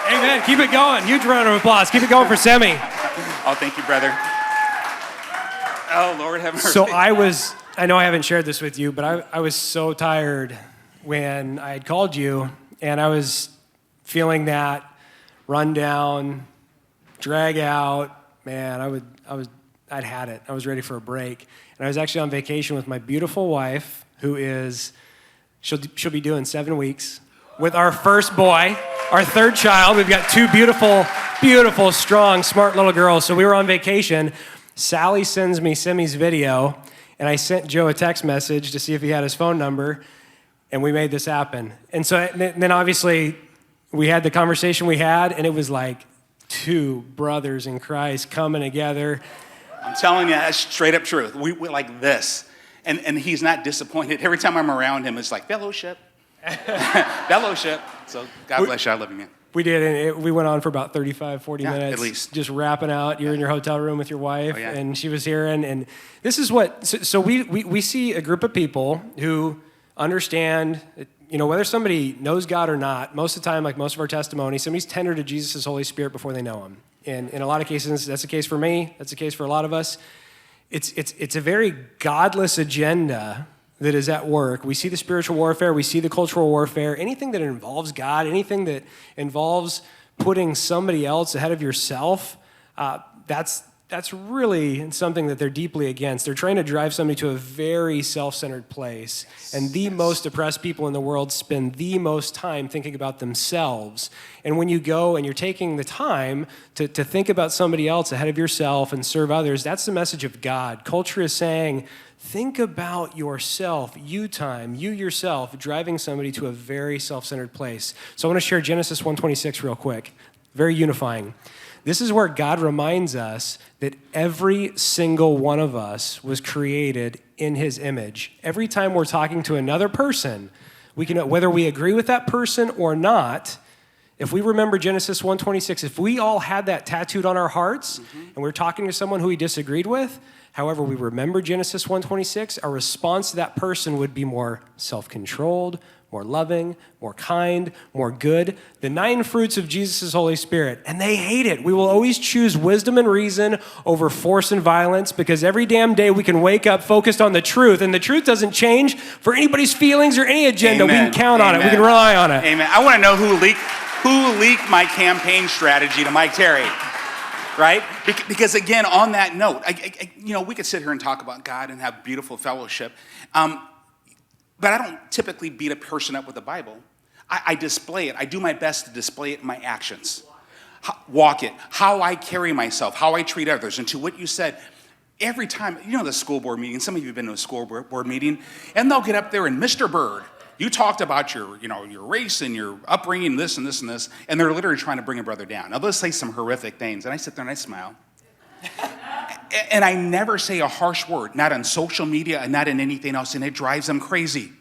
Amen. Keep it going. Huge round of applause. Keep it going for Semi. Oh, thank you, brother. Oh, Lord have mercy. So I know I haven't shared this with you, but I was so tired when I had called you, and I was feeling that run down, drag out. Man, I'd had it. I was ready for a break. And I was actually on vacation with my beautiful wife, who is, she'll be doing 7 weeks, with our first boy, our third child. We've got 2 beautiful, beautiful, strong, smart little girls. So we were on vacation. Sally sends me Simi's video, and I sent Joe a text message to see if he had his phone number, and we made this happen. And so then obviously we had the conversation we had, and it was like 2 brothers in Christ coming together. I'm telling you, that's straight up truth. We like this. And he's not disappointed. Every time I'm around him, it's like, fellowship. Fellowship. So God bless you. I love you, man. We did, and we went on for about 35, 40 minutes. At least. Just wrapping out. You're in your hotel room with your wife, Oh, yeah. and she was here. And this is what, so we see a group of people who understand, whether somebody knows God or not, most of the time, like most of our testimony, somebody's tendered to Jesus' Holy Spirit before they know him. And in a lot of cases, that's the case for me. That's the case for a lot of us. It's a very godless agenda that is at work. We see the spiritual warfare. We see the cultural warfare. Anything that involves God, anything that involves putting somebody else ahead of yourself, that's really something that they're deeply against. They're trying to drive somebody to a very self-centered place. And the most oppressed people in the world spend the most time thinking about themselves. And when you go and you're taking the time to think about somebody else ahead of yourself and serve others, that's the message of God. Culture is saying, think about yourself, you yourself, driving somebody to a very self-centered place. So I want to share Genesis 1:26 real quick. Very unifying. This is where God reminds us that every single one of us was created in his image. Every time we're talking to another person, we can, whether we agree with that person or not, if we remember Genesis 1:26, if we all had that tattooed on our hearts and we're talking to someone who we disagreed with, however, we remember Genesis 1:26, our response to that person would be more self-controlled, more loving, more kind, more good. The 9 fruits of Jesus' Holy Spirit, and they hate it. We will always choose wisdom and reason over force and violence because every damn day we can wake up focused on the truth, and the truth doesn't change for anybody's feelings or any agenda. Amen. We can count on it. We can rely on it. Amen. I want to know who leaked my campaign strategy to Mike Terry. Right? Because again, on that note, we could sit here and talk about God and have beautiful fellowship, but I don't typically beat a person up with the Bible. I display it. I do my best to display it in my actions. Walk it. How I carry myself. How I treat others. And to what you said, every time, the school board meeting, some of you have been to a school board meeting, and they'll get up there and Mr. Bird, you talked about your race and your upbringing, this and this and this, and they're literally trying to bring a brother down. Now, they'll say some horrific things, and I sit there and I smile. And I never say a harsh word, not on social media and not in anything else, and it drives them crazy.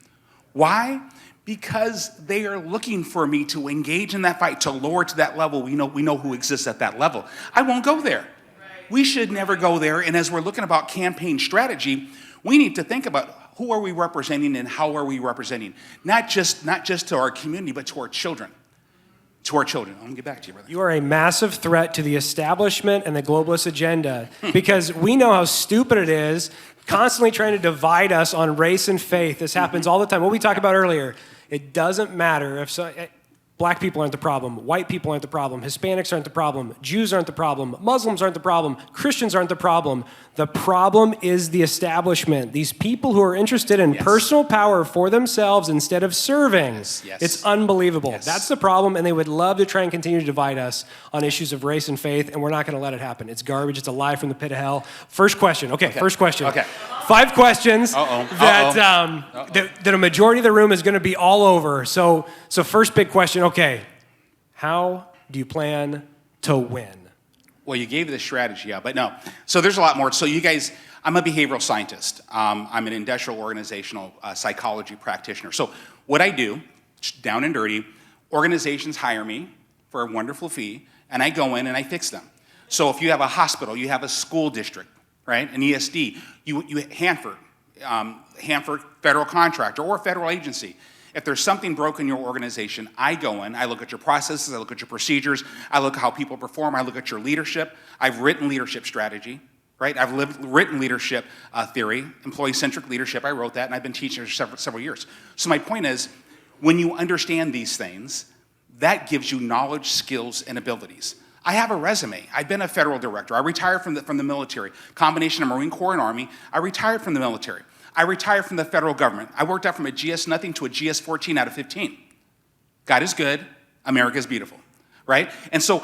Why? Because they are looking for me to engage in that fight, to lower to that level. We know who exists at that level. I won't go there. Right. We should never go there, and as we're looking about campaign strategy, we need to think about who are we representing and how are we representing? Not just to our community, but to our children. To our children. I'm going to get back to you, brother. You are a massive threat to the establishment and the globalist agenda because we know how stupid it is constantly trying to divide us on race and faith. This happens all the time. What we talked about earlier, it doesn't matter if black people aren't the problem, white people aren't the problem, Hispanics aren't the problem, Jews aren't the problem, Muslims aren't the problem, Christians aren't the problem. The problem is the establishment. These people who are interested in personal power for themselves instead of serving. Yes. It's unbelievable. Yes. That's the problem, and they would love to try and continue to divide us on issues of race and faith, and we're not going to let it happen. It's garbage. It's a lie from the pit of hell. First question. Okay. First question. Okay. 5 questions that a majority of the room is going to be all over. So first big question. Okay, how do you plan to win? Well, you gave the strategy out, but no. So there's a lot more. So you guys, I'm a behavioral scientist. I'm an industrial organizational psychology practitioner. So what I do, down and dirty, organizations hire me for a wonderful fee, and I go in and I fix them. So if you have a hospital, you have a school district, right, an ESD, you Hanford federal contractor or federal agency. if there's something broken in your organization, I go in, I look at your processes, I look at your procedures, I look at how people perform, I look at your leadership. I've written leadership strategy, right? I've written leadership theory, employee-centric leadership. I wrote that, and I've been teaching for several years. So my point is, when you understand these things, that gives you knowledge, skills, and abilities. I have a resume. I've been a federal director. I retired from the military, combination of Marine Corps and Army. I retired from the military. I retired from the federal government. I worked out from a GS nothing to a GS 14 out of 15. God is good. America is beautiful, right? And so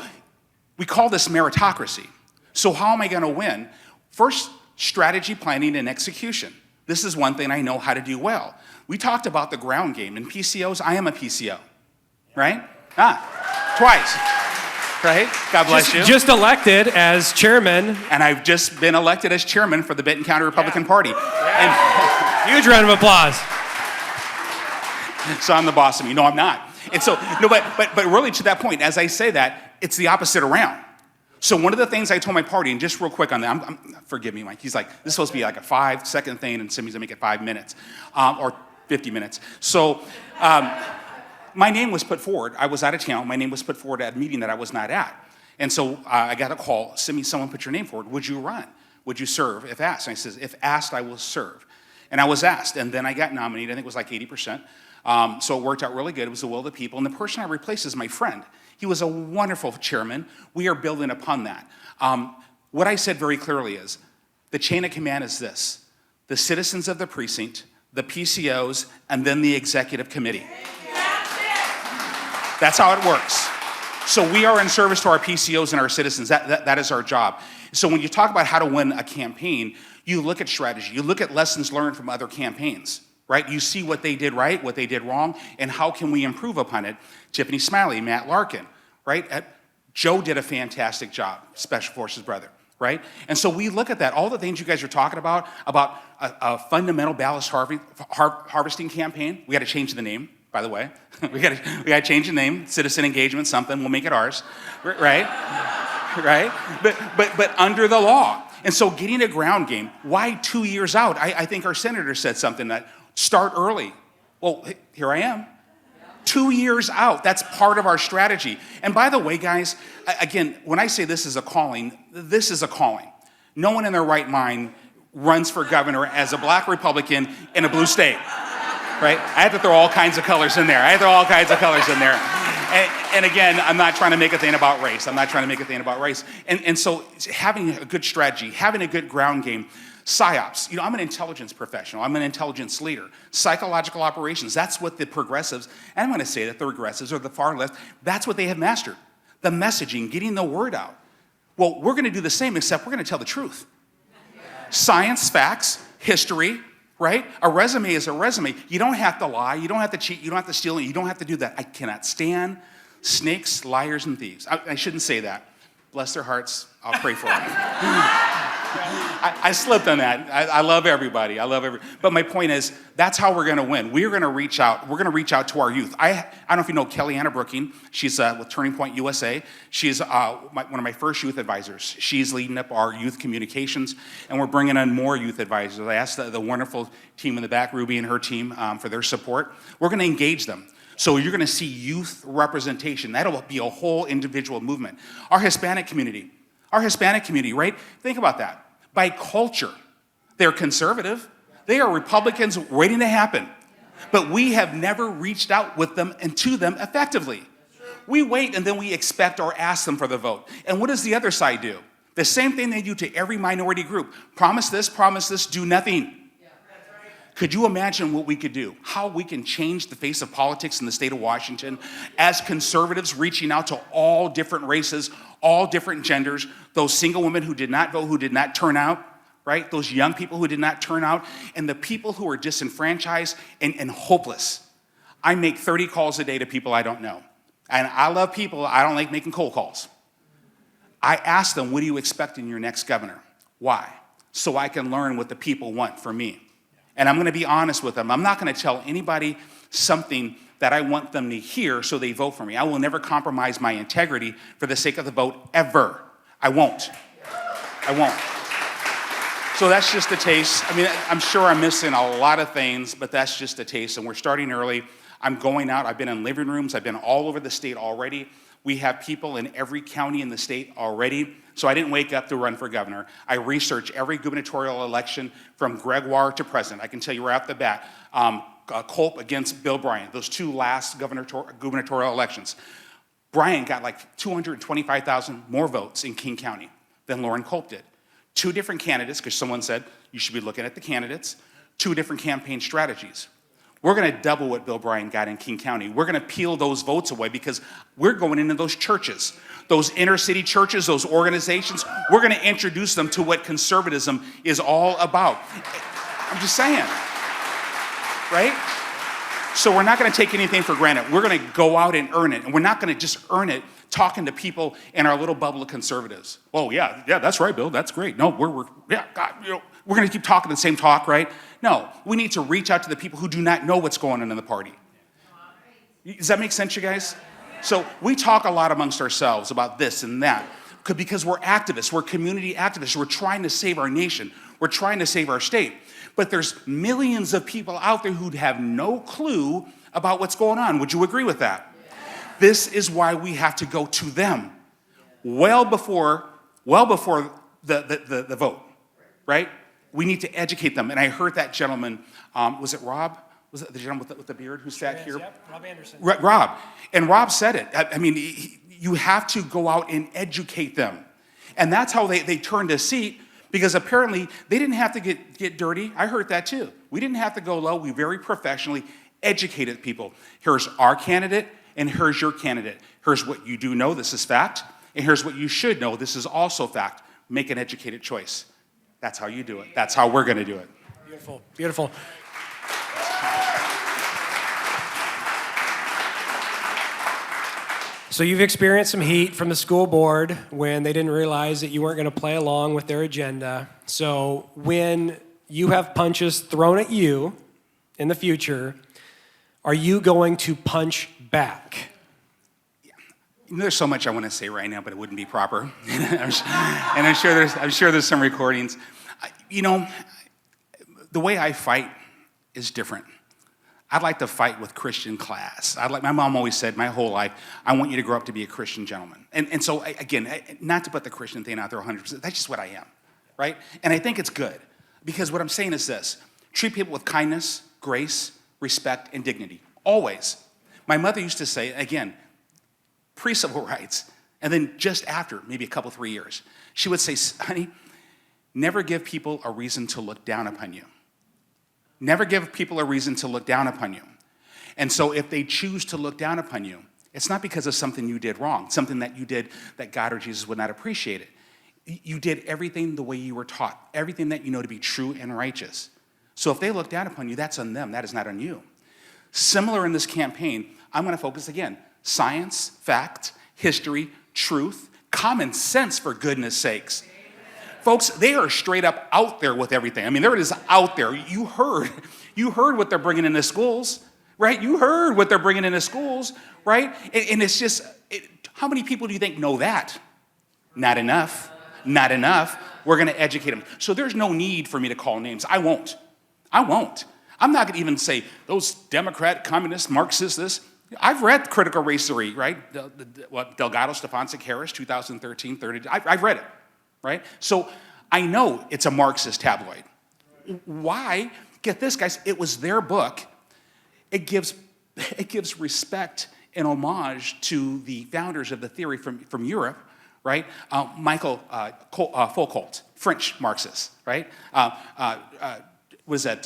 we call this meritocracy. So how am I going to win? First, strategy, planning, and execution. This is one thing I know how to do well. We talked about the ground game. In PCOs, I am a PCO, right? Twice, right? God bless you. Just elected as chairman. And I've just been elected as chairman for the Benton County Republican Party. And huge round of applause. So I'm the boss of me. No, I'm not. And so, no, but really to that point, as I say that, it's the opposite around. So one of the things I told my party, and just real quick on that, forgive me, Mike, he's like, this is supposed to be like a 5-second thing, and Simi's gonna make it 5 minutes, or 50 minutes. So my name was put forward. I was out of town. My name was put forward at a meeting that I was not at. And so I got a call, Simi, someone put your name forward. Would you run? Would you serve if asked? And I says, if asked, I will serve. And I was asked, and then I got nominated. I think it was like 80%. So it worked out really good. It was the will of the people. And the person I replaced is my friend. He was a wonderful chairman. We are building upon that. What I said very clearly is, the chain of command is this: the citizens of the precinct, the PCOs, and then the executive committee. That's how it works. So we are in service to our PCOs and our citizens. That is our job. So when you talk about how to win a campaign, you look at strategy. You look at lessons learned from other campaigns, right? You see what they did right, what they did wrong, and how can we improve upon it. Tiffany Smiley, Matt Larkin, right? Joe did a fantastic job, Special Forces brother, right? And so we look at that. All the things you guys are talking about a fundamental ballast harvesting campaign. We got to change the name, by the way. we got to change the name. Citizen engagement, something. We'll make it ours, right? Right? But under the law. And so getting a ground game. Why 2 years out? I think our senator said something that start early. Well, here I am. 2 years out. That's part of our strategy. And by the way, guys, again, when I say this is a calling, this is a calling. No one in their right mind runs for governor as a black Republican in a blue state, right? I had to throw all kinds of colors in there. And again, I'm not trying to make a thing about race. And so having a good strategy, having a good ground game, PSYOPs. You know, I'm an intelligence professional. I'm an intelligence leader. Psychological operations. That's what the progressives, and I'm going to say that the regressives or the far left, that's what they have mastered. The messaging, getting the word out. Well, we're going to do the same, except we're going to tell the truth. Science, facts, history, right? A resume is a resume. You don't have to lie. You don't have to cheat. You don't have to steal. You don't have to do that. I cannot stand snakes, liars, and thieves. I shouldn't say that. Bless their hearts. I'll pray for them. I slipped on that. I love everybody. But my point is, that's how we're going to win. We're going to reach out. We're going to reach out to our youth. I don't know if you know Kellyanna Brooking. She's with Turning Point USA. She's one of my first youth advisors. She's leading up our youth communications, and we're bringing in more youth advisors. I asked the wonderful team in the back, Ruby and her team, for their support. We're going to engage them. So you're going to see youth representation. That'll be a whole individual movement. Our Hispanic community, right? Think about that. By culture, they're conservative. They are Republicans waiting to happen. But we have never reached out with them and to them effectively. We wait and then we expect or ask them for the vote. And what does the other side do? The same thing they do to every minority group. Promise this, do nothing. Could you imagine what we could do? How we can change the face of politics in the state of Washington as conservatives reaching out to all different races, all different genders, those single women who did not vote, who did not turn out, right? Those young people who did not turn out, and the people who are disenfranchised and hopeless. I make 30 calls a day to people I don't know. And I love people. I don't like making cold calls. I ask them, what do you expect in your next governor? Why? So I can learn what the people want from me. And I'm going to be honest with them. I'm not going to tell anybody something that I want them to hear so they vote for me. I will never compromise my integrity for the sake of the vote, ever. I won't. So that's just a taste. I mean, I'm sure I'm missing a lot of things, but that's just a taste. And we're starting early. I'm going out. I've been in living rooms. I've been all over the state already. We have people in every county in the state already. So I didn't wake up to run for governor. I researched every gubernatorial election from Gregoire to president. I can tell you right off the bat, Culp against Bill Bryant, those two last gubernatorial elections. Bryant got like 225,000 more votes in King County than Lauren Culp did. Two different candidates, because someone said you should be looking at the candidates, two different campaign strategies. We're going to double what Bill Bryant got in King County. We're going to peel those votes away because we're going into those churches, those inner city churches, those organizations. We're going to introduce them to what conservatism is all about. I'm just saying, right? So we're not going to take anything for granted. We're going to go out and earn it. And we're not going to just earn it talking to people in our little bubble of conservatives. Oh, yeah, that's right, Bill. That's great. No, we're going to keep talking the same talk, right? No, we need to reach out to the people who do not know what's going on in the party. Does that make sense, you guys? So we talk a lot amongst ourselves about this and that because we're activists. We're community activists. We're trying to save our nation. We're trying to save our state. But there's millions of people out there who have no clue about what's going on. Would you agree with that? This is why we have to go to them well before the vote, right? We need to educate them. And I heard that gentleman, was it Rob? Was it the gentleman with the beard who sat here? Yep, Rob Anderson. Rob. And Rob said it. I mean, you have to go out and educate them. And that's how they turned a seat, because apparently they didn't have to get dirty. I heard that too. We didn't have to go low. We very professionally educated people. Here's our candidate, and here's your candidate. Here's what you do know, this is fact. And here's what you should know, this is also fact. Make an educated choice. That's how you do it. That's how we're going to do it. Beautiful, beautiful. So you've experienced some heat from the school board when they didn't realize that you weren't going to play along with their agenda. So when you have punches thrown at you in the future, are you going to punch back? There's so much I want to say right now, but it wouldn't be proper. And I'm sure there's some recordings. You know, the way I fight is different. I'd like to fight with Christian class. My mom always said my whole life, I want you to grow up to be a Christian gentleman. And so, again, not to put the Christian thing out there 100%, that's just what I am, right? And I think it's good, because what I'm saying is this: treat people with kindness, grace, respect, and dignity, always. My mother used to say, again, pre-civil rights, and then just after, maybe a couple, 3 years, she would say, honey, never give people a reason to look down upon you. Never give people a reason to look down upon you. And so if they choose to look down upon you, it's not because of something you did wrong, something that you did that God or Jesus would not appreciate it. You did everything the way you were taught, everything that you know to be true and righteous. So if they look down upon you, that's on them, that is not on you. Similar in this campaign, I'm going to focus again, science, fact, history, truth, common sense, for goodness sakes. Folks, they are straight up out there with everything. I mean, there it is out there. You heard what they're bringing into schools, right? You heard what they're bringing into schools, right? And it's just, how many people do you think know that? Not enough. Not enough. We're going to educate them. So there's no need for me to call names. I won't. I'm not going to even say those Democrat, communist, Marxist, this. I've read Critical Race Theory, right? Delgado, Stefancic, Harris, 2013, 30. I've read it. Right? So I know it's a Marxist tabloid. Why? Get this, guys. It was their book. It gives respect and homage to the founders of the theory from Europe, right? Michael Foucault, French Marxist, right? Was that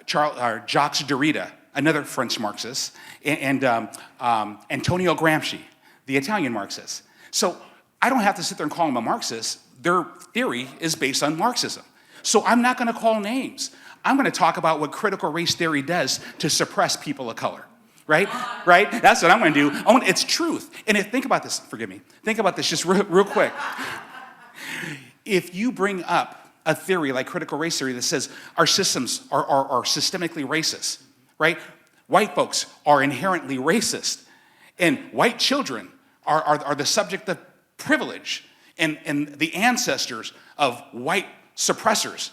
Jacques Derrida, another French Marxist, and Antonio Gramsci, the Italian Marxist. So I don't have to sit there and call them a Marxist. Their theory is based on Marxism. So I'm not going to call names. I'm going to talk about what critical race theory does to suppress people of color, right? Right? That's what I'm going to do. It's truth. And think about this, forgive me. Think about this just real quick. If you bring up a theory like critical race theory that says our systems are systemically racist, right? White folks are inherently racist, and white children are the subject of privilege and the ancestors of white suppressors.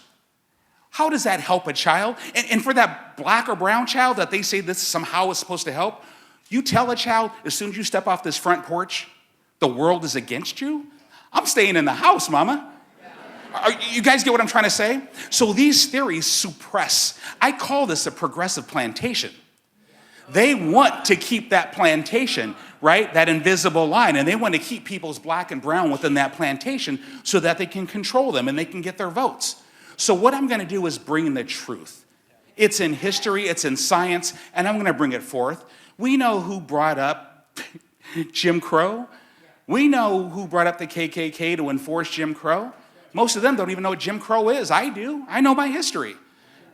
How does that help a child? And for that black or brown child that they say this somehow is supposed to help, you tell a child, as soon as you step off this front porch, the world is against you? I'm staying in the house, mama. You guys get what I'm trying to say? So these theories suppress. I call this a progressive plantation. They want to keep that plantation, right? That invisible line. And they want to keep people's black and brown within that plantation so that they can control them and they can get their votes. So what I'm going to do is bring the truth. It's in history, it's in science, and I'm going to bring it forth. We know who brought up Jim Crow. We know who brought up the KKK to enforce Jim Crow. Most of them don't even know what Jim Crow is. I do. I know my history,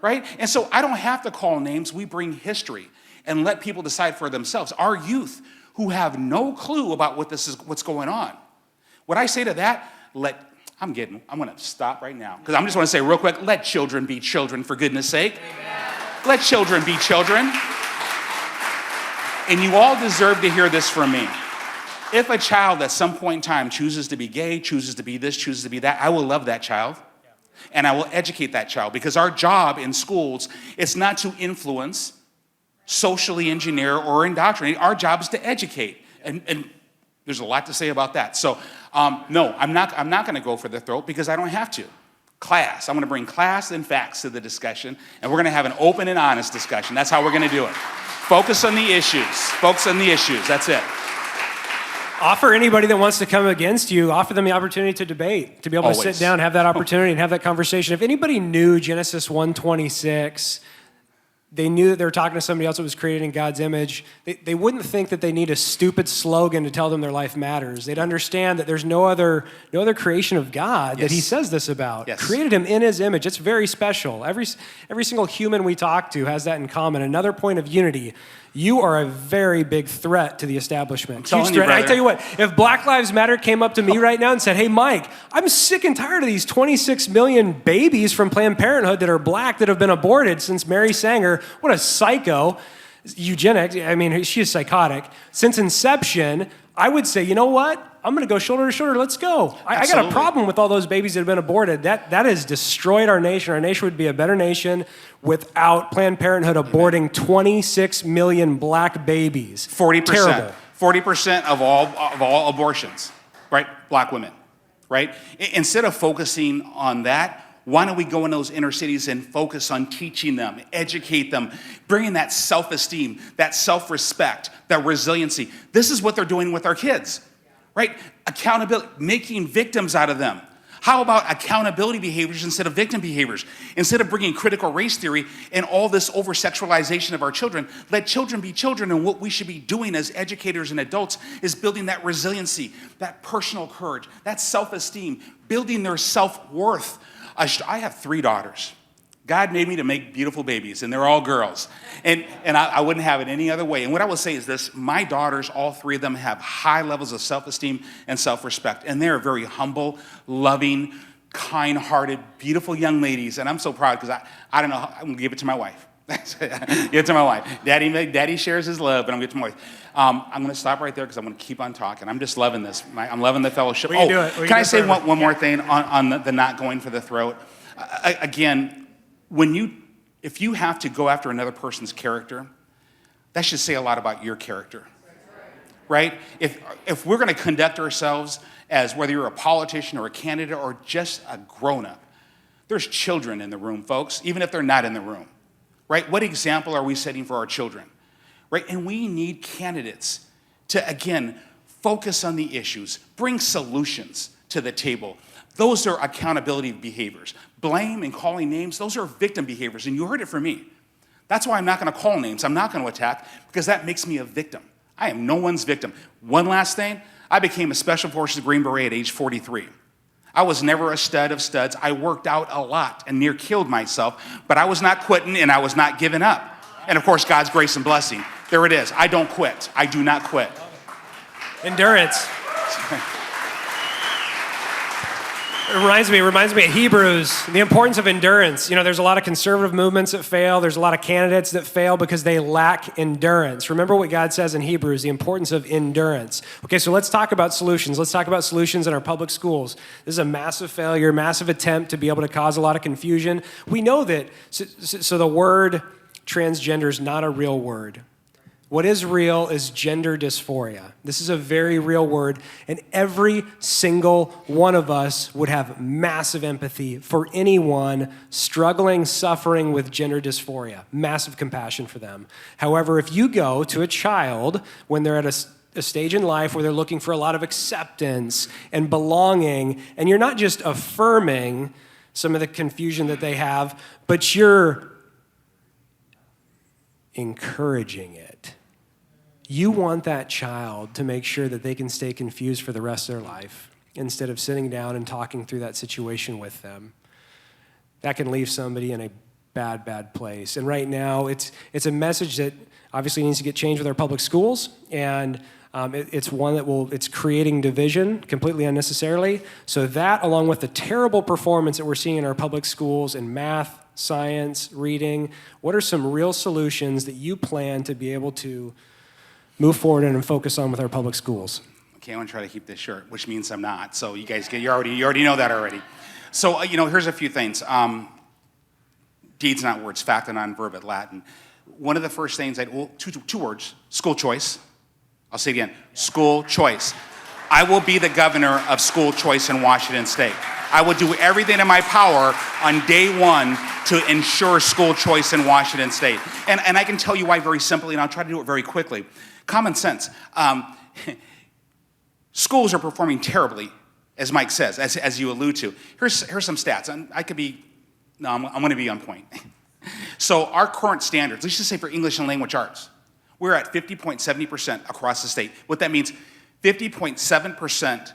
right? And so I don't have to call names. We bring history and let people decide for themselves. Our youth who have no clue about what's going on. What I say to that, I'm going to stop right now because I'm just want to say real quick, let children be children, for goodness sake. Amen. Let children be children. And you all deserve to hear this from me. If a child at some point in time chooses to be gay, chooses to be this, chooses to be that, I will love that child. And I will educate that child because our job in schools is not to influence, socially engineer, or indoctrinate. Our job is to educate. And there's a lot to say about that. So, no, I'm not going to go for the throat because I don't have to. Class. I'm going to bring class and facts to the discussion, and we're going to have an open and honest discussion. That's how we're going to do it. Focus on the issues. Focus on the issues. That's it. Offer anybody that wants to come against you, offer them the opportunity to debate, to be able to sit down, have that opportunity, and have that conversation. If anybody knew Genesis 1:26, they knew that they were talking to somebody else that was created in God's image, they wouldn't think that they need a stupid slogan to tell them their life matters. They'd understand that there's no other creation of God that he says this about. Yes. Created him in his image. It's very special. Every single human we talk to has that in common. Another point of unity. You are a very big threat to the establishment. I'm telling you, brother. I tell you what, if Black Lives Matter came up to me right now and said, hey, Mike, I'm sick and tired of these 26 million babies from Planned Parenthood that are black that have been aborted since Mary Sanger, what a psycho, eugenics, I mean, she is psychotic. Since inception, I would say, you know what? I'm going to go shoulder to shoulder. Let's go. I got a problem with all those babies that have been aborted. That has destroyed our nation. Our nation would be a better nation without Planned Parenthood aborting 26 million black babies. 40%. Terrible. 40% of all abortions, right? Black women, right? Instead of focusing on that, why don't we go in those inner cities and focus on teaching them, educate them, bringing that self-esteem, that self-respect, that resiliency. This is what they're doing with our kids, right? Accountability, making victims out of them. How about accountability behaviors instead of victim behaviors? Instead of bringing critical race theory and all this over-sexualization of our children, let children be children, and what we should be doing as educators and adults is building that resiliency, that personal courage, that self-esteem, building their self-worth. I have 3 daughters. God made me to make beautiful babies, and they're all girls. And I wouldn't have it any other way. And what I will say is this, my daughters, all 3 of them, have high levels of self-esteem and self-respect. And they're very humble, loving, kind-hearted, beautiful young ladies. And I'm so proud because I don't know, I'm going to give it to my wife. Give it to my wife. Daddy shares his love, but I'm going to give it to my wife. I'm going to stop right there because I'm going to keep on talking. I'm just loving this. I'm loving the fellowship. We can do it. Can I say one more thing on the not going for the throat? Again, if you have to go after another person's character, that should say a lot about your character, right? If we're going to conduct ourselves as whether you're a politician or a candidate or just a grown-up, there's children in the room, folks, even if they're not in the room, right? What example are we setting for our children, right? And we need candidates to, again, focus on the issues, bring solutions to the table. Those are accountability behaviors. Blame and calling names, those are victim behaviors, and you heard it from me. That's why I'm not going to call names. I'm not going to attack, because that makes me a victim. I am no one's victim. One last thing, I became a Special Forces Green Beret at age 43. I was never a stud of studs. I worked out a lot and near killed myself, but I was not quitting and I was not giving up. And of course, God's grace and blessing. There it is. I don't quit. I do not quit. It reminds me of Hebrews, the importance of endurance. You know, there's a lot of conservative movements that fail. There's a lot of candidates that fail because they lack endurance. Remember what God says in Hebrews, the importance of endurance. Okay, so let's talk about solutions. Let's talk about solutions in our public schools. This is a massive failure, massive attempt to be able to cause a lot of confusion. We know that, so the word transgender is not a real word. What is real is gender dysphoria. This is a very real word, and every single one of us would have massive empathy for anyone struggling, suffering with gender dysphoria, massive compassion for them. However, if you go to a child when they're at a stage in life where they're looking for a lot of acceptance and belonging, and you're not just affirming some of the confusion that they have, but you're encouraging it. You want that child to make sure that they can stay confused for the rest of their life instead of sitting down and talking through that situation with them. That can leave somebody in a bad, bad place. And right now, it's a message that obviously needs to get changed with our public schools, and it's one that it's creating division completely unnecessarily. So that, along with the terrible performance that we're seeing in our public schools in math, science, reading, what are some real solutions that you plan to be able to move forward and focus on with our public schools? Okay, I want to try to keep this short, which means I'm not. So you guys, you already know that already. So, here's a few things. Deeds, not words, fact and non-verb at Latin. One of the first things, two words, school choice. I'll say it again, school choice. I will be the governor of school choice in Washington State. I will do everything in my power on day one to ensure school choice in Washington State. And I can tell you why very simply, and I'll try to do it very quickly. Common sense. Schools are performing terribly, as Mike says, as you allude to. Here's some stats. I'm going to be on point. So our current standards, let's just say for English and language arts, we're at 50.70% across the state. What that means, 50.7%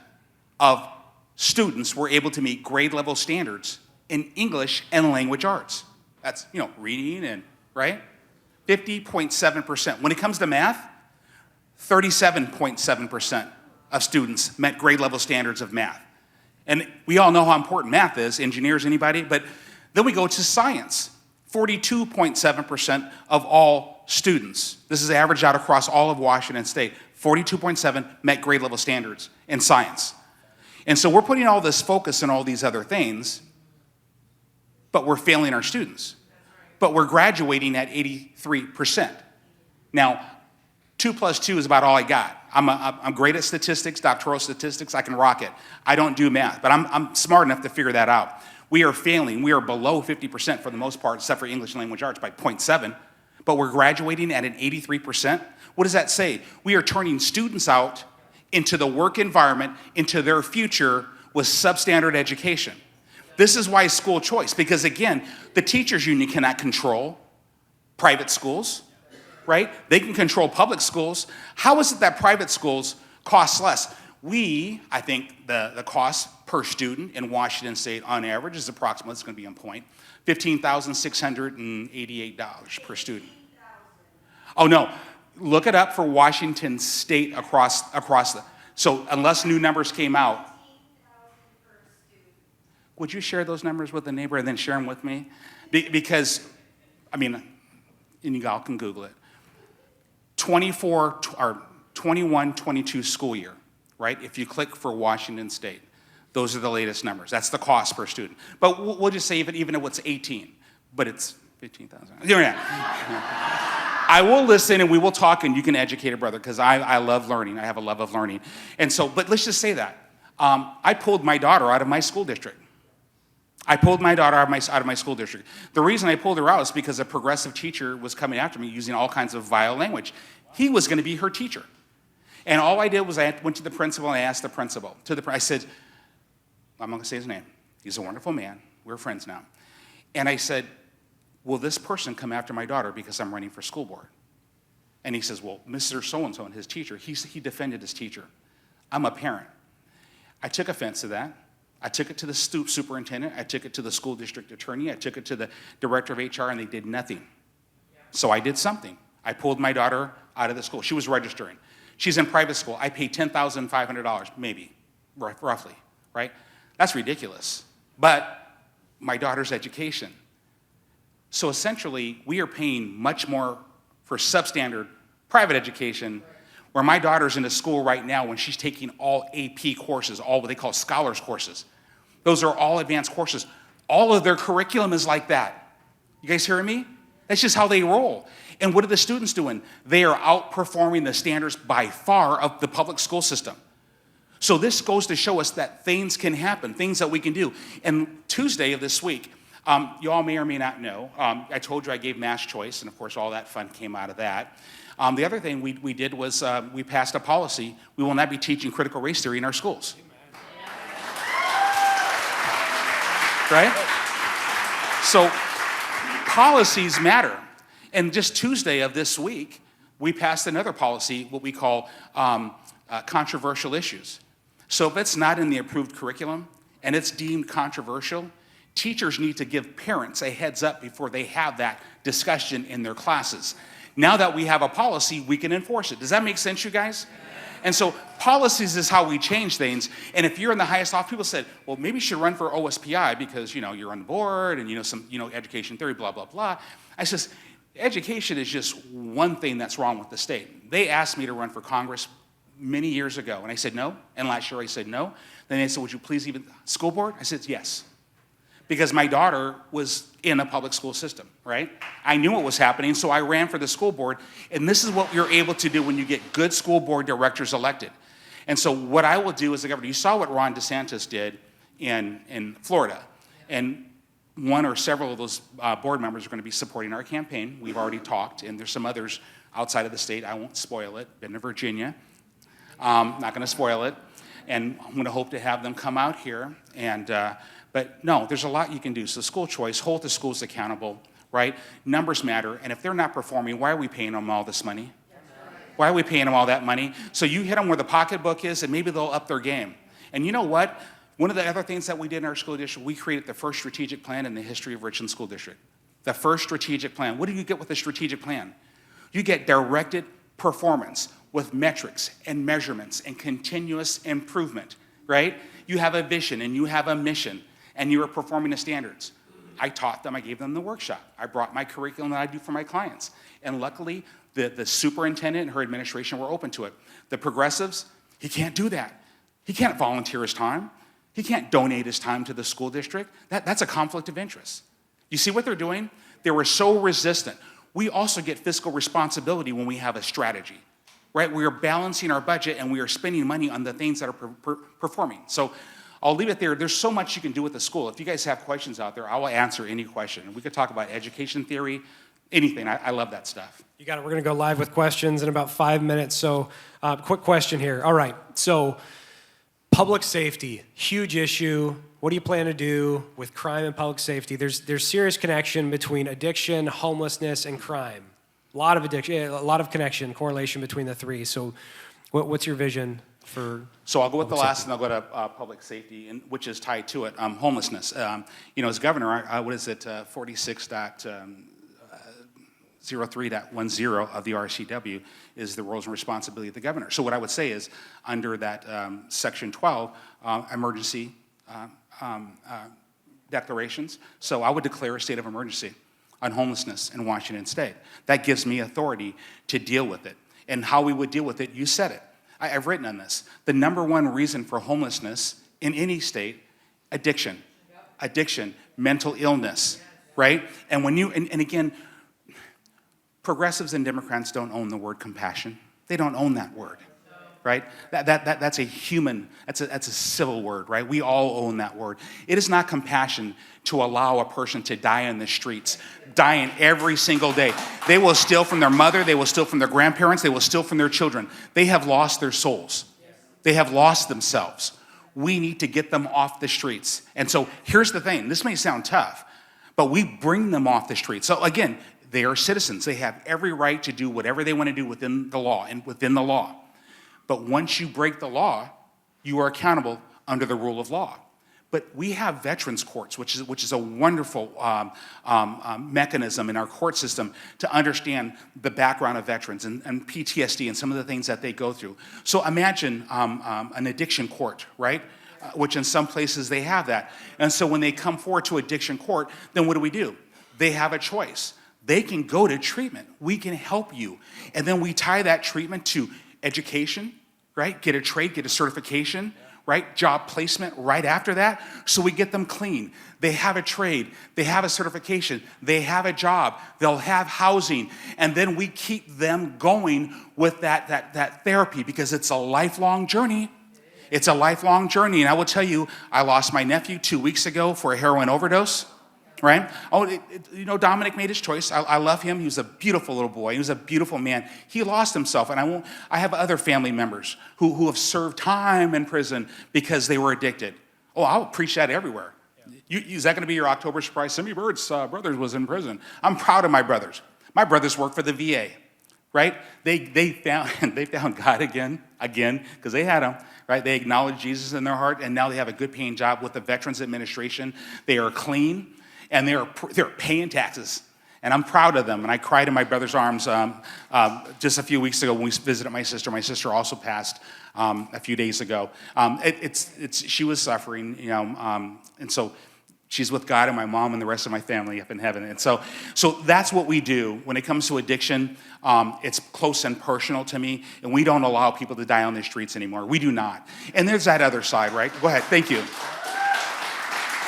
of students were able to meet grade level standards in English and language arts. That's, reading and, right? 50.7%. When it comes to math, 37.7% of students met grade level standards of math. And we all know how important math is, engineers, anybody? But then we go to science. 42.7% of all students, this is averaged out across all of Washington State, 42.7 met grade level standards in science. And so we're putting all this focus on all these other things, but we're failing our students. But we're graduating at 83%. Now, 2 plus 2 is about all I got. I'm great at statistics, doctoral statistics. I can rock it. I don't do math, but I'm smart enough to figure that out. We are failing. We are below 50% for the most part, except for English and language arts by 0.7, but we're graduating at an 83%. What does that say? We are turning students out into the work environment, into their future with substandard education. This is why school choice, because again, the teachers union cannot control private schools, right? They can control public schools. How is it that private schools cost less? I think the cost per student in Washington State on average is approximately, it's going to be on point, $15,688 per student. Oh no, look it up for Washington State across the, so unless new numbers came out. Would you share those numbers with the neighbor and then share them with me? Because, and you all can Google it. 21-22 school year, right? If you click for Washington State, those are the latest numbers. That's the cost per student. But we'll just say even if it's 18, but it's 15,000. I will listen and we will talk and you can educate a brother because I love learning. I have a love of learning. And so, but let's just say that. I pulled my daughter out of my school district. The reason I pulled her out is because a progressive teacher was coming after me using all kinds of vile language. He was going to be her teacher. And all I did was I went to the principal and I asked the principal. I said, I'm not going to say his name. He's a wonderful man. We're friends now. And I said, will this person come after my daughter because I'm running for school board? And he says, well, Mr. So-and-so and his teacher, he defended his teacher. I'm a parent. I took offense to that. I took it to the superintendent. I took it to the school district attorney. I took it to the director of HR, and they did nothing. So I did something. I pulled my daughter out of the school. She was registering. She's in private school. I paid $10,500, maybe, roughly, right? That's ridiculous. But my daughter's education. So essentially, we are paying much more for substandard private education, where my daughter's in a school right now when she's taking all AP courses, all what they call scholars courses. Those are all advanced courses. All of their curriculum is like that. You guys hearing me? That's just how they roll. And what are the students doing? They are outperforming the standards by far of the public school system. So this goes to show us that things can happen, things that we can do. And Tuesday of this week, you all may or may not know, I told you I gave mass choice, and of course all that fun came out of that. The other thing we did was we passed a policy. We will not be teaching critical race theory in our schools. Right? So policies matter. And just Tuesday of this week, we passed another policy, what we call controversial issues. So if it's not in the approved curriculum and it's deemed controversial, teachers need to give parents a heads up before they have that discussion in their classes. Now that we have a policy, we can enforce it. Does that make sense, you guys? And so policies is how we change things. And if you're in the highest off, people said, well, maybe you should run for OSPI because, you're on the board and some, education theory, blah, blah, blah. I says, education is just one thing that's wrong with the state. They asked me to run for Congress many years ago, and I said no. And last year I said no. Then they said, would you please even school board? I said yes. Because my daughter was in a public school system, right? I knew what was happening, so I ran for the school board, and this is what you're able to do when you get good school board directors elected. And so what I will do as the governor, you saw what Ron DeSantis did in Florida, and one or several of those board members are going to be supporting our campaign. We've already talked, and there's some others outside of the state. I won't spoil it. Been to Virginia. Not going to spoil it. And I'm going to hope to have them come out here. But no, there's a lot you can do. So school choice, hold the schools accountable, right? Numbers matter. And if they're not performing, why are we paying them all this money? Why are we paying them all that money? So you hit them where the pocketbook is, and maybe they'll up their game. And you know what? One of the other things that we did in our school district, we created the first strategic plan in the history of Richland School District. The first strategic plan. What do you get with a strategic plan? You get directed performance with metrics and measurements and continuous improvement, right? You have a vision and you have a mission and you are performing the standards. I taught them, I gave them the workshop. I brought my curriculum that I do for my clients. And luckily, the superintendent and her administration were open to it. The progressives, he can't do that. He can't volunteer his time. He can't donate his time to the school district. That's a conflict of interest. You see what they're doing? They were so resistant. We also get fiscal responsibility when we have a strategy, right? We are balancing our budget and we are spending money on the things that are performing. So I'll leave it there. There's so much you can do with the school. If you guys have questions out there, I will answer any question. And we could talk about education theory, anything. I love that stuff. You got it. We're going to go live with questions in about 5 minutes. So quick question here. All right. So public safety, huge issue. What do you plan to do with crime and public safety? There's serious connection between addiction, homelessness, and crime. A lot of addiction, a lot of connection, correlation between the three. So what's your vision for? So I'll go with the last and I'll go to public safety, which is tied to it, homelessness. As governor, what is it, 46.03.10 of the RCW is the roles and responsibility of the governor. So what I would say is under that section 12, emergency declarations. So I would declare a state of emergency on homelessness in Washington State. That gives me authority to deal with it. And how we would deal with it, you said it. I've written on this. The number one reason for homelessness in any state, addiction. Yep. Addiction, mental illness, yes. Right? And when you, and again, progressives and Democrats don't own the word compassion. They don't own that word. Right? That's a human, that's a civil word, right? We all own that word. It is not compassion to allow a person to die in the streets, dying every single day. They will steal from their mother, they will steal from their grandparents, they will steal from their children. They have lost their souls. They have lost themselves. We need to get them off the streets. And so here's the thing, this may sound tough, but we bring them off the streets. So again, they are citizens. They have every right to do whatever they want to do within the law and within the law. But once you break the law, you are accountable under the rule of law. But we have veterans courts, which is a wonderful mechanism in our court system to understand the background of veterans and PTSD and some of the things that they go through. So imagine an addiction court, right? which in some places they have that. And so when they come forward to addiction court, then what do? They have a choice. They can go to treatment. We can help you. And then we tie that treatment to education, right? Get a trade, get a certification, right? Job placement right after that. So we get them clean. They have a trade. They have a certification. They have a job. They'll have housing. And then we keep them going with that therapy because it's a lifelong journey. It's a lifelong journey. And I will tell you, I lost my nephew 2 weeks ago for a heroin overdose. Right? Dominic made his choice. I love him. He was a beautiful little boy. He was a beautiful man. He lost himself, and I have other family members who have served time in prison because they were addicted. Oh, I'll preach that everywhere. Is that going to be your October surprise? Sammy Bird's brothers was in prison. I'm proud of my brothers. My brothers work for the VA, right? They found God again, because they had him, right? They acknowledged Jesus in their heart, and now they have a good paying job with the Veterans Administration. They are clean. And they're paying taxes. And I'm proud of them. And I cried in my brother's arms just a few weeks ago when we visited my sister. My sister also passed a few days ago. She was suffering, and so she's with God and my mom and the rest of my family up in heaven. And so that's what we do when it comes to addiction. It's close and personal to me. And we don't allow people to die on the streets anymore. We do not. And there's that other side, right? Go ahead. Thank you.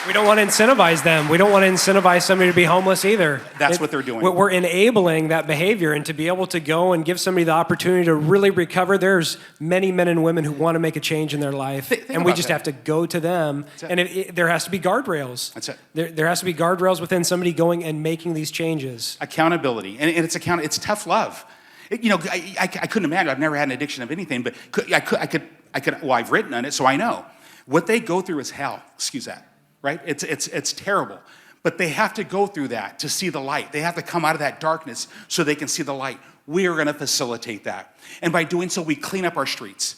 We don't want to incentivize them. We don't want to incentivize somebody to be homeless either. That's what they're doing. We're enabling that behavior, and to be able to go and give somebody the opportunity to really recover, there's many men and women who want to make a change in their life, and we just have to go to them. And there has to be guardrails. That's it. There has to be guardrails within somebody going and making these changes. Accountability, and it's tough love. I couldn't imagine. I've never had an addiction of anything, but I could. Well, I've written on it, so I know what they go through is hell. Excuse that. Right? It's terrible. But they have to go through that to see the light. They have to come out of that darkness so they can see the light. We are going to facilitate that. And by doing so, we clean up our streets.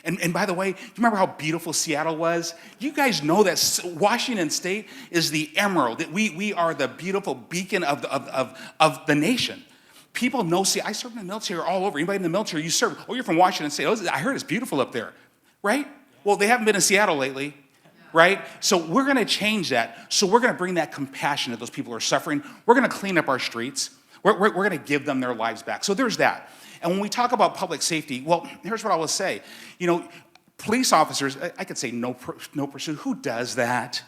And by the way, you remember how beautiful Seattle was? You guys know that Washington State is the emerald. That we are the beautiful beacon of the nation. People know, I served in the military all over. Anybody in the military, you serve. Oh, you're from Washington State. Oh, I heard it's beautiful up there. Right? Well, they haven't been in Seattle lately. Right? So we're going to change that. So we're going to bring that compassion to those people who are suffering. We're going to clean up our streets. We're going to give them their lives back. So there's that. And when we talk about public safety, well, here's what I will say. Police officers, I could say no pursuit. Who does that?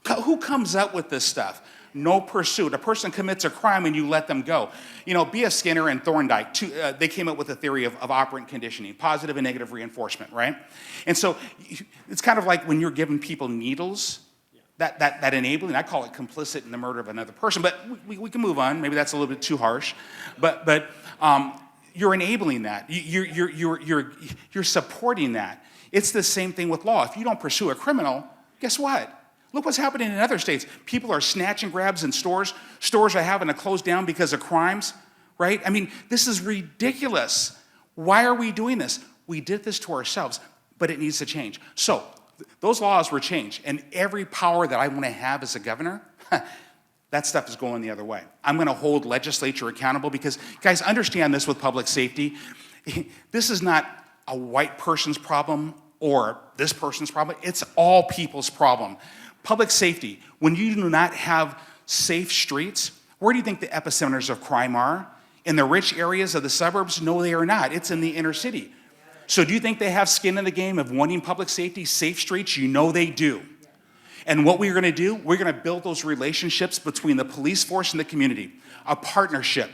Yeah. Who comes up with this stuff? No pursuit. A person commits a crime and you let them go. B.F. Skinner and Thorndike, they came up with a theory of operant conditioning, positive and negative reinforcement, right? And so it's kind of like when you're giving people needles, that enabling, I call it complicit in the murder of another person, but we can move on. Maybe that's a little bit too harsh. But you're enabling that. You're supporting that. It's the same thing with law. If you don't pursue a criminal, guess what? Look what's happening in other states. People are snatch and grabs in stores. Stores are having to close down because of crimes, right? I mean, this is ridiculous. Why are we doing this? We did this to ourselves, but it needs to change. So those laws were changed, and every power that I want to have as a governor, that stuff is going the other way. I'm going to hold legislature accountable because, guys, understand this with public safety. This is not a white person's problem or this person's problem. It's all people's problem. Public safety, when you do not have safe streets, where do you think the epicenters of crime are? In the rich areas of the suburbs? No, they are not. It's in the inner city. So do you think they have skin in the game of wanting public safety, safe streets? You know they do. And what we're going to do, we're going to build those relationships between the police force and the community, a partnership.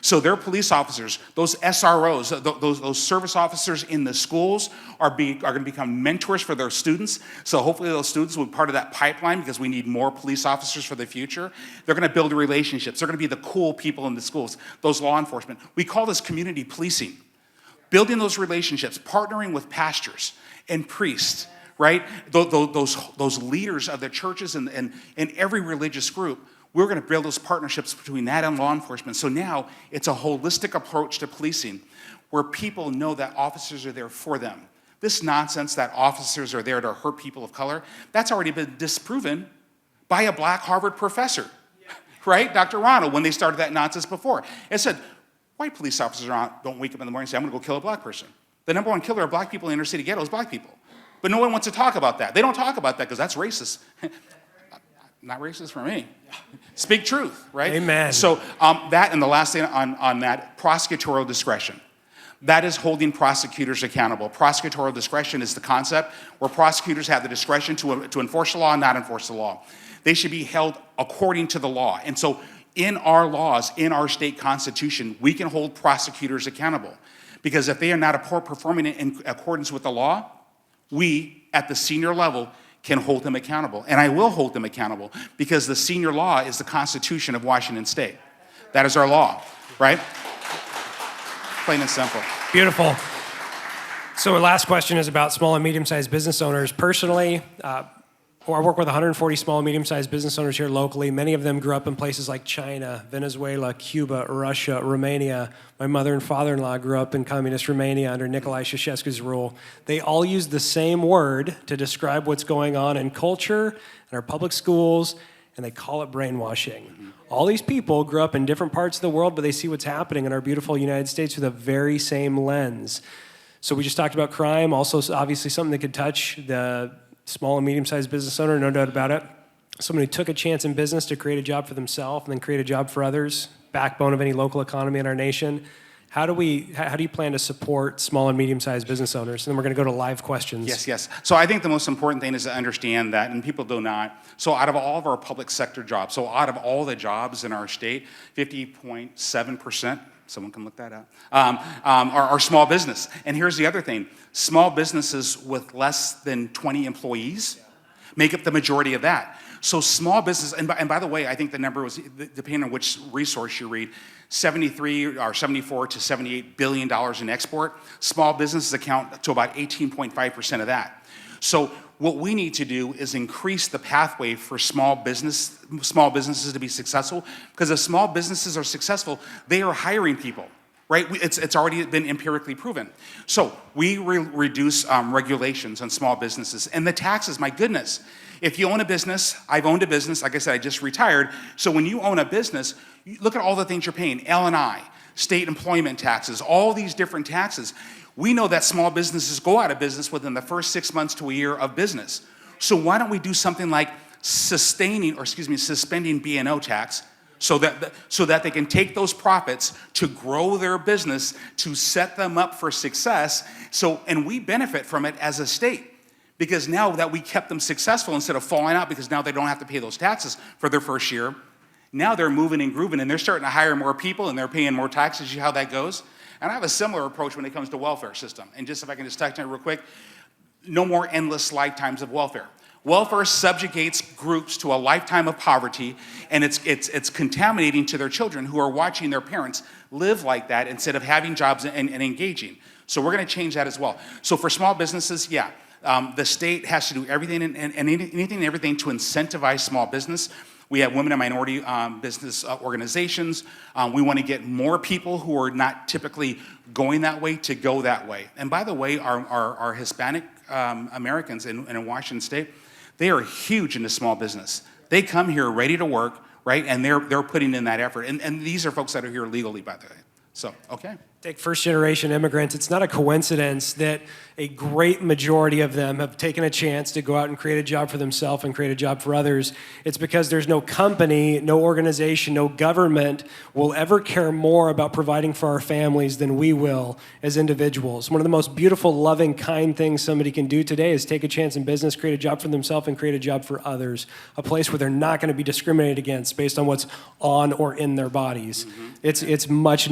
So their police officers, those SROs, those service officers in the schools are going to become mentors for their students. So hopefully those students will be part of that pipeline because we need more police officers for the future. They're going to build relationships. They're going to be the cool people in the schools, those law enforcement. We call this community policing. Building those relationships, partnering with pastors and priests, right? Those leaders of the churches and every religious group. We're going to build those partnerships between that and law enforcement. So now it's a holistic approach to policing where people know that officers are there for them. This nonsense that officers are there to hurt people of color, that's already been disproven by a black Harvard professor, right? Dr. Ronald, when they started that nonsense before. It said, white police officers don't wake up in the morning and say, I'm going to go kill a black person. The number one killer of black people in inner city ghetto is black people. But no one wants to talk about that. They don't talk about that because that's racist. Not racist for me. Speak truth, right? Amen. So that, and the last thing on that, prosecutorial discretion. That is holding prosecutors accountable. Prosecutorial discretion is the concept where prosecutors have the discretion to enforce the law and not enforce the law. They should be held according to the law. And so in our laws, in our state constitution, we can hold prosecutors accountable. Because if they are not performing in accordance with the law, we, at the senior level, can hold them accountable. And I will hold them accountable because the senior law is the Constitution of Washington State. That is our law, right? Plain and simple. Beautiful. So our last question is about small and medium-sized business owners. Personally, I work with 140 small and medium-sized business owners here locally. Many of them grew up in places like China, Venezuela, Cuba, Russia, Romania. My mother and father-in-law grew up in communist Romania under Nicolae Ceausescu's rule. They all use the same word to describe what's going on in culture, in our public schools, and they call it brainwashing. Mm-hmm. All these people grew up in different parts of the world, but they see what's happening in our beautiful United States with a very same lens. So we just talked about crime, also obviously something that could touch the small and medium-sized business owner, no doubt about it. Someone who took a chance in business to create a job for themselves and then create a job for others, backbone of any local economy in our nation. How do you plan to support small and medium-sized business owners? And then we're going to go to live questions. Yes. So I think the most important thing is to understand that, and people do not, so out of all of our public sector jobs, so out of all the jobs in our state, 50.7%, someone can look that up, are small business. And here's the other thing. Small businesses with less than 20 employees make up the majority of that. So small business, and by the way, I think the number was, depending on which resource you read, 73 or 74 to $78 billion in export. Small businesses account to about 18.5% of that. So what we need to do is increase the pathway for small businesses to be successful, because if small businesses are successful, they are hiring people, right? It's already been empirically proven. So we reduce regulations on small businesses. And the taxes, my goodness. If you own a business, I've owned a business, like I said, I just retired. So when you own a business, look at all the things you're paying, L&I, state employment taxes, all these different taxes. We know that small businesses go out of business within the first 6 months to a year of business. So why don't we do something like suspending B&O tax so that they can take those profits to grow their business, to set them up for success. And we benefit from it as a state. Because now that we kept them successful, instead of falling out because now they don't have to pay those taxes for their first year, now they're moving and grooving and they're starting to hire more people and they're paying more taxes. You see how that goes? And I have a similar approach when it comes to welfare system. And just if I can just touch on it real quick, no more endless lifetimes of welfare. Welfare subjugates groups to a lifetime of poverty, and it's contaminating to their children who are watching their parents live like that instead of having jobs and engaging. So we're going to change that as well. So for small businesses, the state has to do everything and anything and everything to incentivize small business. We have women and minority business organizations. We want to get more people who are not typically going that way to go that way. And by the way, our Hispanic Americans in Washington State, they are huge into small business. They come here ready to work, right? And they're putting in that effort. And these are folks that are here legally, by the way. So, okay. Take first-generation immigrants. It's not a coincidence that a great majority of them have taken a chance to go out and create a job for themselves and create a job for others. It's because there's no company, no organization, no government will ever care more about providing for our families than we will as individuals. One of the most beautiful, loving, kind things somebody can do today is take a chance in business, create a job for themselves, and create a job for others. A place where they're not going to be discriminated against based on what's on or in their bodies. Mm-hmm. It's much needed.